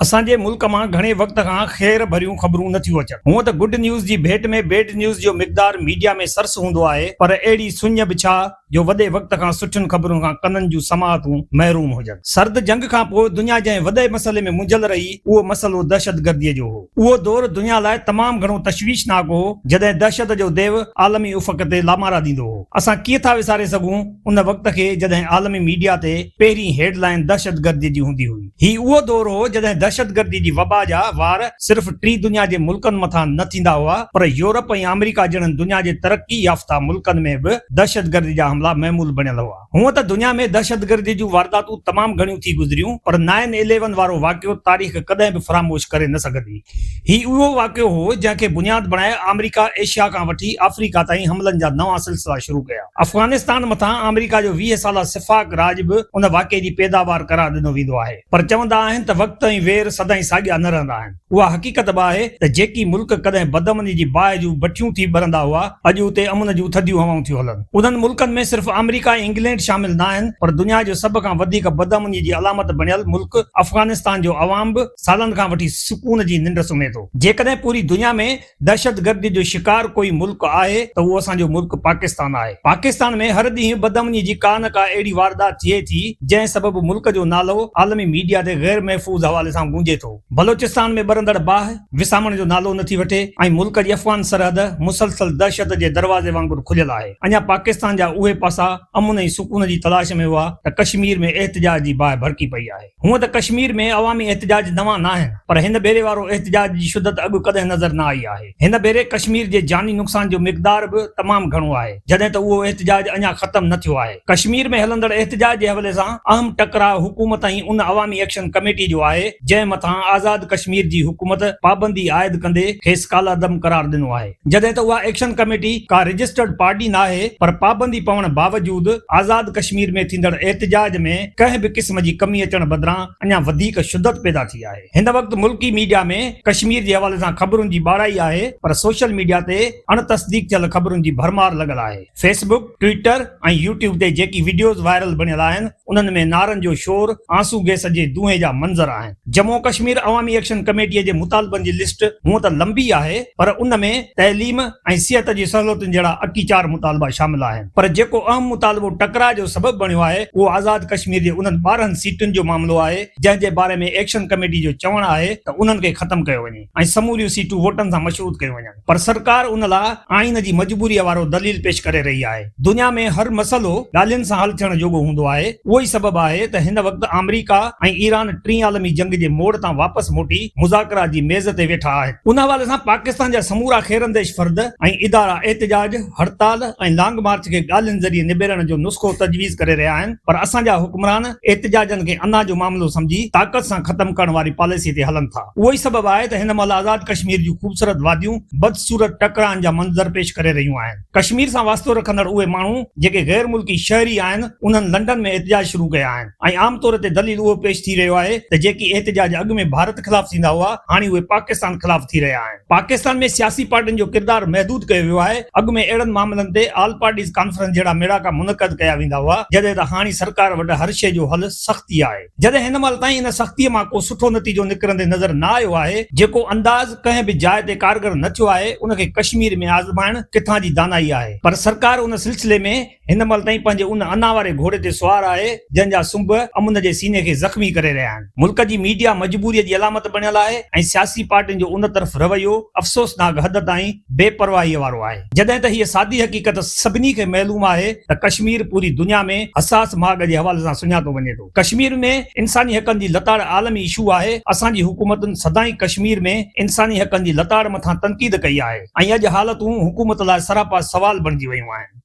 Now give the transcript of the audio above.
असांजे मुल्क मां घणे वक्त खां ख़ैर भरियूं ख़बरूं नथियूं अचनि। हूअं त गुड न्यूज़ जी भेट में बेड न्यूज़ जो मिक़दार मीडिया में सरस हूंदो आहे, पर अहिड़ी सुञ बि छा जो वॾे वक्त खां सुठियुनि ख़बरुनि खां कननि जूं समाअतूं महरूम हुजनि। सर्द जंग खां पोइ दुनिया जंहिं वॾे मसइले में मुंझल रही, उहो मसइलो दहशतगर्दीअ जो हो। उहो दौर दुनिया लाइ तमामु घणो तशवीशनाक हो, जॾहिं दहशत जो देव आलमी उफ़क़ ते लामारा ॾींदो हो। असां कीअं था विसारे सघूं उन वक्त खे जॾहिं आलमी मीडिया ते पहिरीं हेडलाइन दहशतगर्दी जी हूंदी हुई। ही उहो दौर हो जॾहिं दहशतगर्दी जी वबा जा वार सिर्फ़ टी दुनिया जे मुल्कनि मथां न थींदा हुआ, पर यूरोप ऐं अमेरिका जहिड़नि दुनिया जे तरक़ी याफ़्ता मुल्कनि में बि दहशतगर्दी जा हमला महमूल बणियल हुआ। हूअं त दुनिया में दहशतगर्दी जूं वारदातूं तमामु घणियूं थी गुज़रियूं, पर 9/11 वारो वाक़ियो तारीख़ कॾहिं बि फरामोश करे न सघंदी। ही उहो वाक़ियो हो जंहिंखे बुनियाद बणाए अमेरिका एशिया खां वठी अफ्रीका ताईं हमलनि जा नवां सिलसिला शुरू कया। अफ़गानिस्तान मथां अमेरिका जो 20 साला सिफ़ाक राज बि उन वाक़िए जी पैदावार करार ॾिनो वेंदो आहे, पर चवंदा आहिनि त वक़्त ऐं वेर सदाईं साॻिया न रहंदा आहिनि। उहा हक़ीक़त बि आहे त जेकी मुल्क कॾहिं बदअमनी जी बाहि जूं भठियूं थी ॿरंदा हुआ, अॼु उते अमन जूं थधियूं हवाऊं थियूं हलनि। उन्हनि मुल्कनि में सिर्फ़ अमेरिका ऐं इंग्लैंड शामिल न आहिनि, पर दुनिया जो सभ खां वधीक बदअमनी जी अलामत बणियल मुल्क अफ़गानिस्तान जो अवाम बि सालनि खां वठी सुकून जी निंड सुम्हे थो। जेकॾहिं पूरी दुनिया में दहशतगर्दी जो शिकार कोई मुल्क आहे त उहो असांजो मुल्क पाकिस्तान आहे। पाकिस्तान में हर ॾींहुं बदअमनी जी का न का अहिड़ी वारदात थिए थी जंहिं सबबु मुल्क जो नालो आलमी मीडिया ते गैर महफ़ूज़ हवाले सां गूंजे थो। बलोचिस्तान में ॿरंदड़ बाहि विसामण जो नालो नथी वठे ऐं मुल्क जी अफ़गान सरहद मुसलसल दहशत जे दरवाज़े वांगुरु खुलियल आहे। अञा पाकिस्तान जा उहे पासा अमन ऐं सुकून जी तलाश में हुआ त कश्मीर में एहतिजाज जी बाहि भड़की पई आहे। हूअं त कश्मीर में अवामी एहतिजाज नवां न आहिनि, पर हिन भेरे वारो एहतिजाज जी शिदत अॻु कॾहिं नज़र न आई आहे। हिन भेरे कश्मीर जे जानी नुक़सान जो मिक़दार बि तमामु घणो आहे, जॾहिं त उहो एहतिजाज अञा ख़तमु न थियो आहे। कश्मीर में हलंदड़ एहतिजाज जे हवाले सां अहम टकराउ हुकूमत ऐं उन अवामी एक्शन कमेटी जो आहे जंहिं मथां आज़ाद कश्मीर जी हुकूमत पाबंदी आयद कंदे खेसि कालादम करार ॾिनो आहे। जॾहिं त उहा एक्शन कमेटी का रजिस्टर्ड पार्टी न आहे, पर पाबंदी पवण बावजूदि आज़ाद कश्मीर में थींदड़ एहतिजाज में कंहिं बि क़िस्म जी कमी अचण बदिरां अञा वधीक शिदत पैदा थी आहे। हिन वक़्तु मुल्की मीडिया में कश्मीर जे हवाले सां ख़बरुनि जी बाड़ाई आहे, पर सोशल मीडिया ते अणतस्दीक थियल ख़बरुनि जी भरमार लॻल आहे। फेसबुक, ट्विटर ऐं यूट्यूब ते जेकी वीडियोज़ वायरल बणियल आहिनि, उन्हनि में नारनि जो शोर, आंसू गैस जे धुएं जा मंज़र आहिनि। जम्मू कश्मीर अवामी एक्शन कमेटीअ जे मुतालबनि जी लिस्ट हूअं त लंबी आहे, पर उन में तइलीम ऐं सिहत जी सहूलियतुनि जहिड़ा 21 मुतालबा शामिल आहिनि। पर जेको अहम मुतालबो टकराउ जो सबबु बणियो आहे, उहो आज़ाद कश्मीर जे उन्हनि 12 सीटुनि जो मामिलो आहे जंहिं जे बारे में एक्शन कमेटी जो चवणु आहे त उन्हनि खे ख़तमु कयो वञे ऐं समूरियूं सीटूं वोटनि सां मशरूत कयूं वञनि। पर सरकार उन लाइ आइन जी मजबूरीअ वारो दलील पेश करे रही आहे। दुनिया में हर मसइलो ॻाल्हियुनि सां हल थियण जोॻो हूंदो आहे। उहो ई सबबु आहे त हिन वक़्तु अमेरिका ऐं ईरान टीं आलमी जंग जे मोड़ तां वापसि मोटी मुज़ाकरा जी मेज़ ते वेठा आहिनि। उन हवाले सां पाकिस्तान जा समूरा ख़ैरंदेश फर्द ऐं इदारा एहतिजाज, हड़ताल ऐं लॉन्ग मार्च खे ॻाल्हियुनि ज़रिए निबेरण जो नुस्ख़ो तजवीज़ करे रहिया आहिनि, पर असांजा हुक्मरान एहतिजाजनि खे अना जो मामिलो सम्झी ताक़त सां ख़तमु करण वारी पॉलिसी ते हलनि था। उहो ई सबबु आहे त हिन महिल आज़ाद कश्मीर जूं ख़ूबसूरत वादियूं बदसूरत टकराइण जा मंज़र पेश करे रहियूं आहिनि। कश्मीर सां वास्तो रखंदड़ उहे माण्हू जेके गैर मुल्की शहरी आहिनि, उन्हनि लंडन में एहतिजाज शुरू कया आहिनि ऐं आम तौर ते दलील उहो पेश थी रहियो आहे त जेकी एहतिजाज अॻु में भारत ख़िलाफ़ थींदा हुआ, हाणे उहे पाकिस्तान ख़िलाफ़ थी रहिया आहिनि। पाकिस्तान में सियासी पार्टियुनि जो किरदार महदूद कयो वियो आहे। अॻु में अहिड़नि मामलनि ते ऑल पार्टीज़ कॉन्फ्रेंस जहिड़ा मेड़ाका मुनक़द कया वेंदा हुआ, जॾहिं त हाणे सरकार वटि हर शइ जो हल सख़्ती आहे। जॾहिं हिन महिल ताईं इन सख़्तीअ मां को सुठो नतीजो निकिरंदे नज़र न आयो आहे, जेको अंदाज़ कंहिं बि जाइ ते कारगर न थियो आहे, उनखे कश्मीर में आज़माइण किथां जी दानाई आहे। पर सरकार उन सिलसिले में हिन महिल ताईं पंहिंजे उन अना वारे घोड़े ते सुवार आहे जंहिंजा सुंभ अमन जे सीने खे ज़ख़्मी करे रहिया आहिनि। मुल्क जी मीडिया मजबूरीअ जी अलामत बणियल आहे ऐं सियासी पार्टियुनि जो उन तरफ़ रवैयो अफ़सोसनाक हद ताईं बेपरवाहीअ वारो आहे। जॾहिं त हीअ सादी हक़ीक़त सभिनी खे मालूम आहे त कश्मीर पूरी दुनिया में हसास माग जे हवाले सां सुञातो वञे थो। कश्मीर में इंसानी हक़नि जी लताड़ आलमी इशू आहे। असांजी हुकूमतुनि सदाईं कश्मीर में इंसानी हक़नि जी लताड़ मथां तनक़ीद कई आहे ऐं अॼु हालतूं हुकूमत लाइ सरापा सवाल बणिजी वयूं आहिनि।